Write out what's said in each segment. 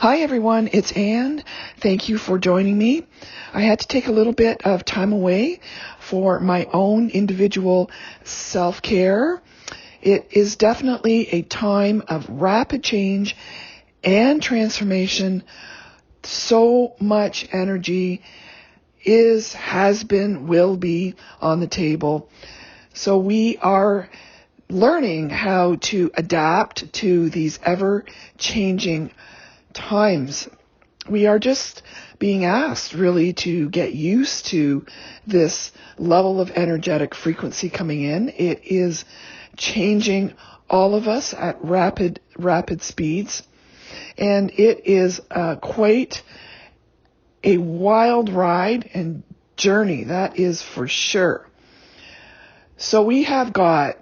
Hi everyone, it's Anne. Thank you for joining me. I had to take a little bit of time away for my own individual self-care. It is definitely a time of rapid change and transformation. So much energy has been, will be on the table. So we are learning how to adapt to these ever-changing times. We are just being asked really to get used to this level of energetic frequency coming in. It is changing all of us at rapid speeds, and it is quite a wild ride and journey, that is for sure. So we have got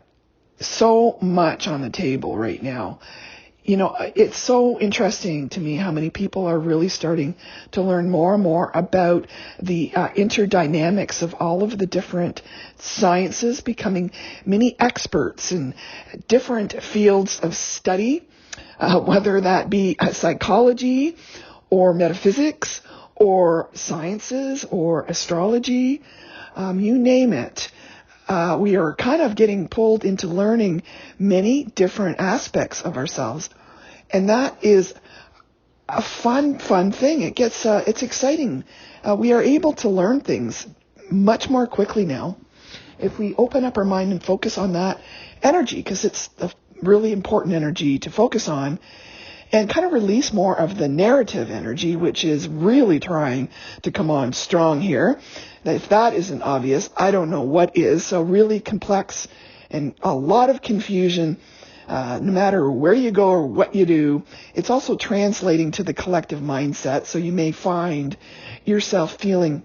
so much on the table right now. You know, it's so interesting to me how many people are really starting to learn more and more about the interdynamics of all of the different sciences, becoming mini experts in different fields of study, whether that be psychology or metaphysics or sciences or astrology, you name it. We are kind of getting pulled into learning many different aspects of ourselves. And that is a fun thing. It's exciting. We are able to learn things much more quickly now if we open up our mind and focus on that energy, because it's a really important energy to focus on, and kind of release more of the narrative energy, which is really trying to come on strong here. If that isn't obvious, I don't know what is. So really complex and a lot of confusion. No matter where you go or what you do, it's also translating to the collective mindset. So you may find yourself feeling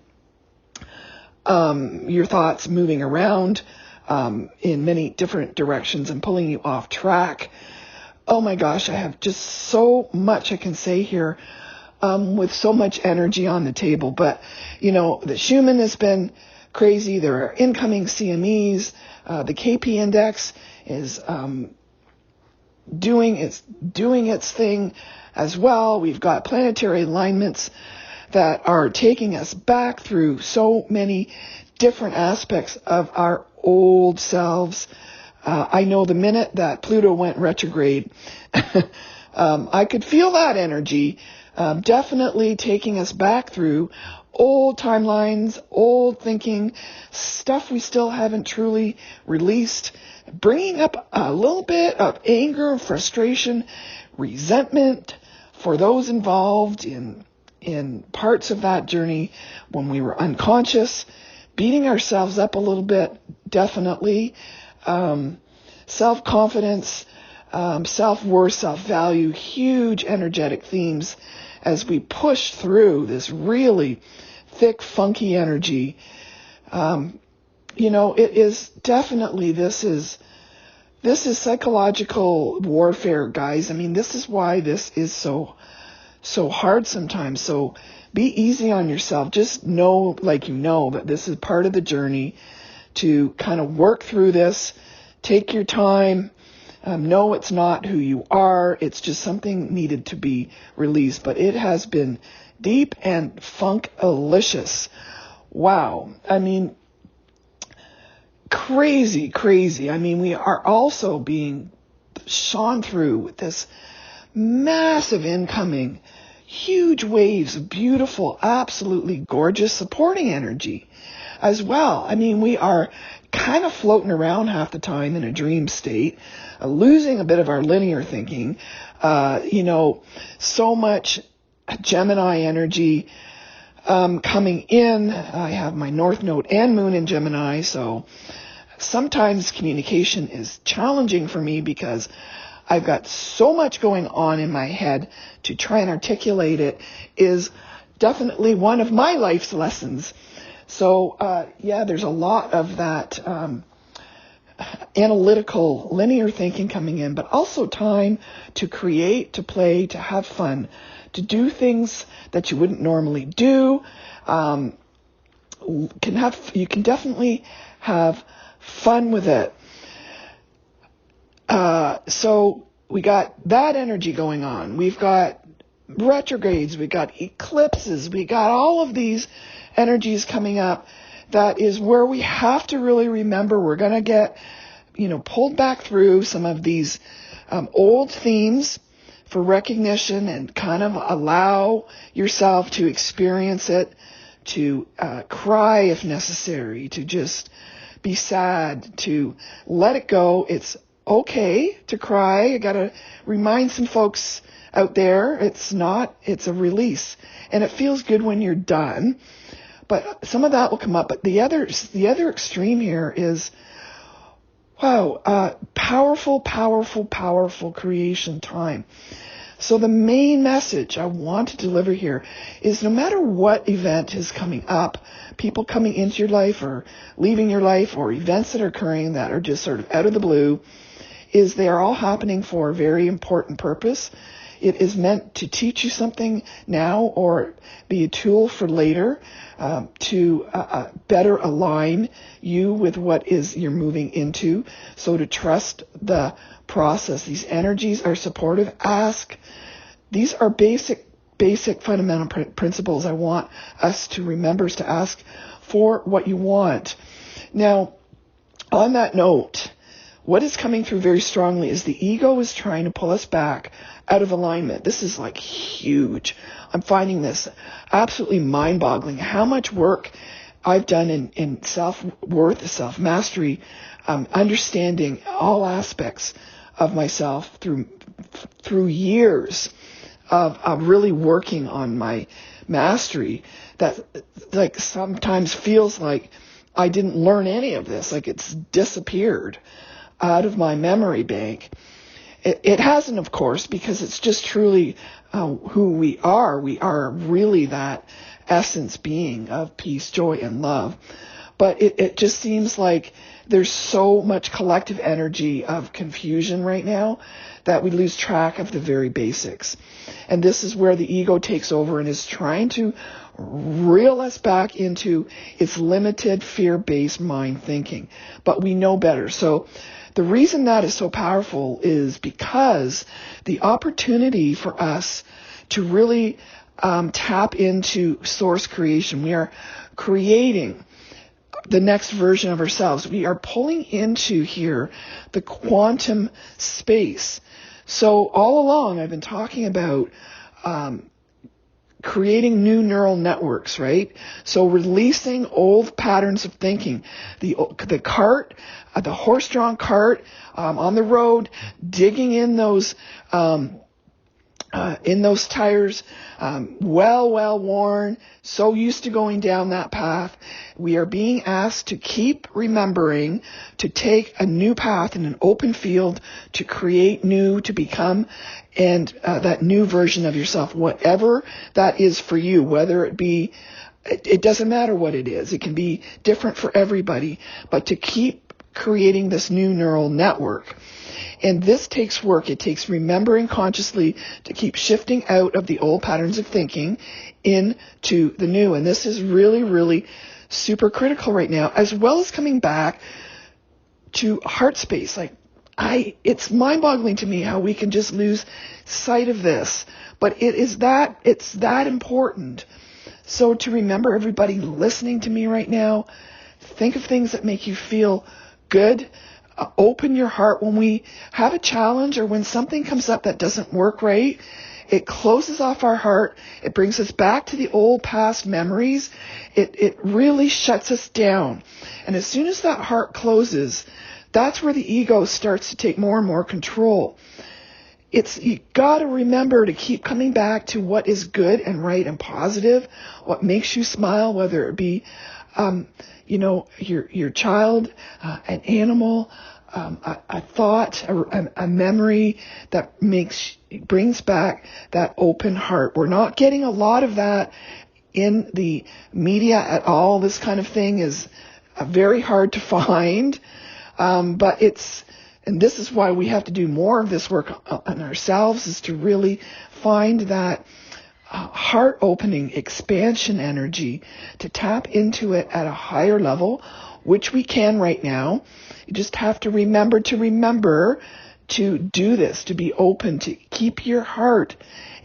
your thoughts moving around in many different directions and pulling you off track. Oh my gosh, I have just so much I can say here with so much energy on the table. But, you know, the Schumann has been crazy. There are incoming CMEs. The KP index is doing its thing as well. We've got planetary alignments that are taking us back through so many different aspects of our old selves. I know the minute that Pluto went retrograde, I could feel that energy, definitely taking us back through old timelines, old thinking, stuff we still haven't truly released, bringing up a little bit of anger, frustration, resentment for those involved in parts of that journey when we were unconscious, beating ourselves up a little bit, definitely, self-confidence, self-worth, self-value, huge energetic themes as we push through this really thick, funky energy. You know, it is definitely, this is psychological warfare, guys. I mean, this is why this is so hard sometimes. So be easy on yourself. Just know, like, you know, that this is part of the journey to kind of work through this. Take your time. No, it's not who you are. It's just something needed to be released. But it has been deep and funkalicious. Wow. I mean, crazy. I mean, we are also being shone through with this massive incoming, huge waves of beautiful, absolutely gorgeous supporting energy as well. I mean, we are kind of floating around half the time in a dream state, losing a bit of our linear thinking, you know, so much Gemini energy coming in. I have my North Node and Moon in Gemini, so sometimes communication is challenging for me because I've got so much going on in my head. To try and articulate it is definitely one of my life's lessons. So, yeah, there's a lot of that analytical, linear thinking coming in, but also time to create, to play, to have fun, to do things that you wouldn't normally do. You can definitely have fun with it. So we got that energy going on. We've got retrogrades, we got eclipses, we got all of these energies coming up. That is where we have to really remember we're going to get, pulled back through some of these old themes for recognition and kind of allow yourself to experience it, to cry if necessary, to just be sad, to let it go. It's okay to cry. I got to remind some folks out there, it's a release. And it feels good when you're done. But some of that will come up. But the other extreme here is, wow, powerful, powerful, powerful creation time. So the main message I want to deliver here is no matter what event is coming up, people coming into your life or leaving your life, or events that are occurring that are just sort of out of the blue, is they are all happening for a very important purpose. It is meant to teach you something now or be a tool for later, to better align you with what is you're moving into. So to trust the process. These energies are supportive. These are basic fundamental principles I want us to remember, is to ask for what you want. Now, on that note, what is coming through very strongly is the ego is trying to pull us back out of alignment. This is like huge. I'm finding this absolutely mind-boggling. How much work I've done in self-worth, self-mastery, understanding all aspects of myself through years of really working on my mastery, that like sometimes feels like I didn't learn any of this, like it's disappeared out of my memory bank. It hasn't, of course, because it's just truly who we are. We are really that essence being of peace, joy, and love. But it just seems like there's so much collective energy of confusion right now that we lose track of the very basics. And this is where the ego takes over and is trying to reel us back into its limited fear-based mind thinking. But we know better. So the reason that is so powerful is because the opportunity for us to really tap into source creation. We are creating the next version of ourselves. We are pulling into here the quantum space. So all along I've been talking about creating new neural networks, right? So releasing old patterns of thinking. The cart, the horse-drawn cart on the road, digging in those tires, well worn, so used to going down that path. We are being asked to keep remembering to take a new path in an open field, to create new, to become and that new version of yourself, whatever that is for you, whether it be, it doesn't matter what it is. It can be different for everybody, but to keep creating this new neural network. And this takes work. It takes remembering consciously to keep shifting out of the old patterns of thinking into the new. And this is really, really super critical right now, as well as coming back to heart space. It's mind-boggling to me how we can just lose sight of this. But it's that important. So to remember, everybody listening to me right now, think of things that make you feel good. Open your heart. When we have a challenge or when something comes up that doesn't work right, it closes off our heart. It brings us back to the old past memories. It really shuts us down. And as soon as that heart closes, that's where the ego starts to take more and more control. You got to remember to keep coming back to what is good and right and positive, what makes you smile, whether it be your child, an animal, a thought, a memory that brings back that open heart. We're not getting a lot of that in the media at all. This kind of thing is very hard to find, and this is why we have to do more of this work on ourselves, is to really find that heart-opening expansion energy, to tap into it at a higher level, which we can right now. You just have to remember to do this, to be open, to keep your heart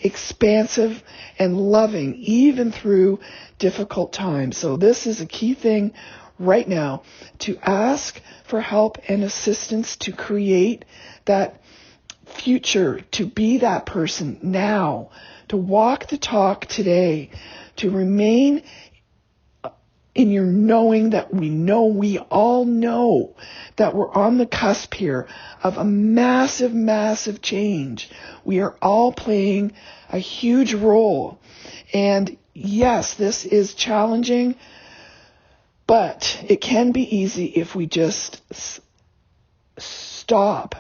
expansive and loving, even through difficult times. So this is a key thing right now, to ask for help and assistance to create that future, to be that person now, to walk the talk today, to remain in your knowing that we all know that we're on the cusp here of a massive, massive change. We are all playing a huge role. And yes, this is challenging, but it can be easy if we just stop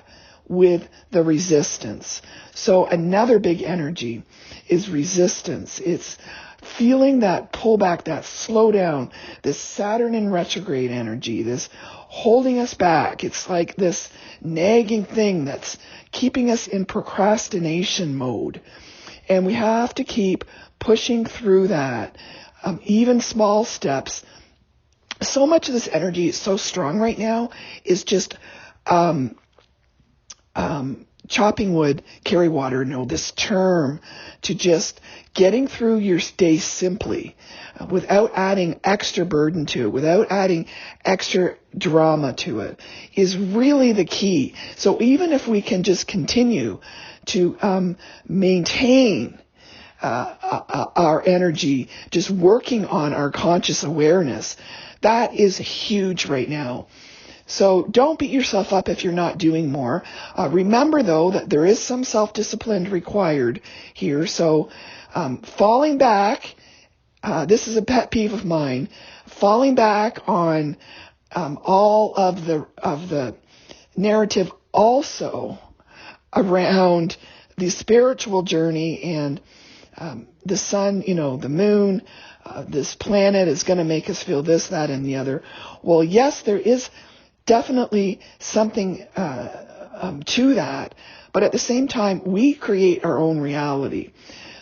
with the resistance. So another big energy is resistance. It's feeling that pullback, that slowdown, this Saturn in retrograde energy, this holding us back. It's like this nagging thing that's keeping us in procrastination mode. And we have to keep pushing through that, even small steps. So much of this energy is so strong right now is just chopping wood, carry water, this term, to just getting through your day simply, without adding extra burden to it, without adding extra drama to it, is really the key. So even if we can just continue to maintain our energy, just working on our conscious awareness, that is huge right now. So don't beat yourself up if you're not doing more. Remember, though, that there is some self-discipline required here. So falling back, this is a pet peeve of mine, falling back on all of the narrative also around the spiritual journey and the sun, the moon, this planet is going to make us feel this, that, and the other. Well, yes, there is definitely something to that, but at the same time, we create our own reality.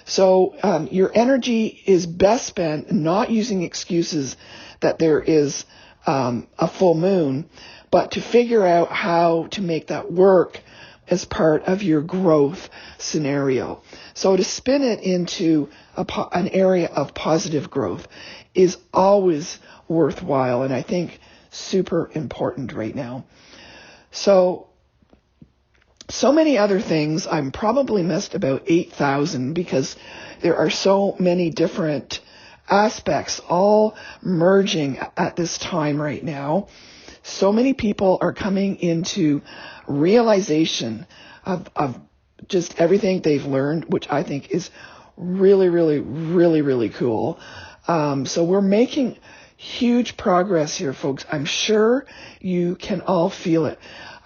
So your energy is best spent not using excuses that there is a full moon, but to figure out how to make that work as part of your growth scenario. So to spin it into an area of positive growth is always worthwhile, and I think super important right now. So many other things. I'm probably missed about 8,000 because there are so many different aspects all merging at this time right now. So many people are coming into realization of just everything they've learned, which I think is really, really, really, really cool. So we're making huge progress here, folks. I'm sure you can all feel it.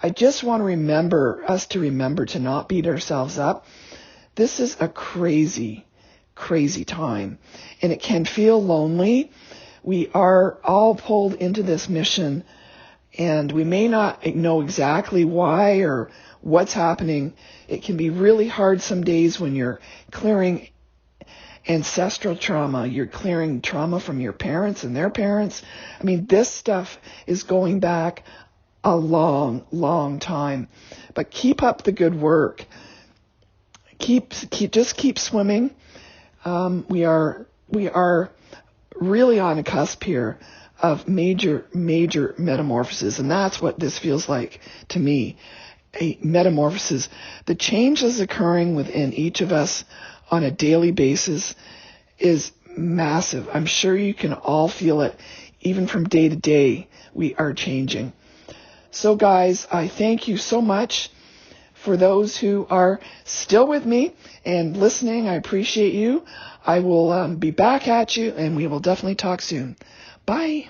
I just want to remember to not beat ourselves up. This is a crazy, crazy time, and it can feel lonely. We are all pulled into this mission, and we may not know exactly why or what's happening. It can be really hard some days when you're clearing ancestral trauma, you're clearing trauma from your parents and their parents. I mean, this stuff is going back a long, long time. But keep up the good work. Just keep swimming. We are really on a cusp here of major, major metamorphosis, and that's what this feels like to me. A metamorphosis. The change that's occurring within each of us on a daily basis is massive. I'm sure you can all feel it. Even from day to day, we are changing. So guys, I thank you so much. For those who are still with me and listening, I appreciate you. I will be back at you, and we will definitely talk soon. Bye.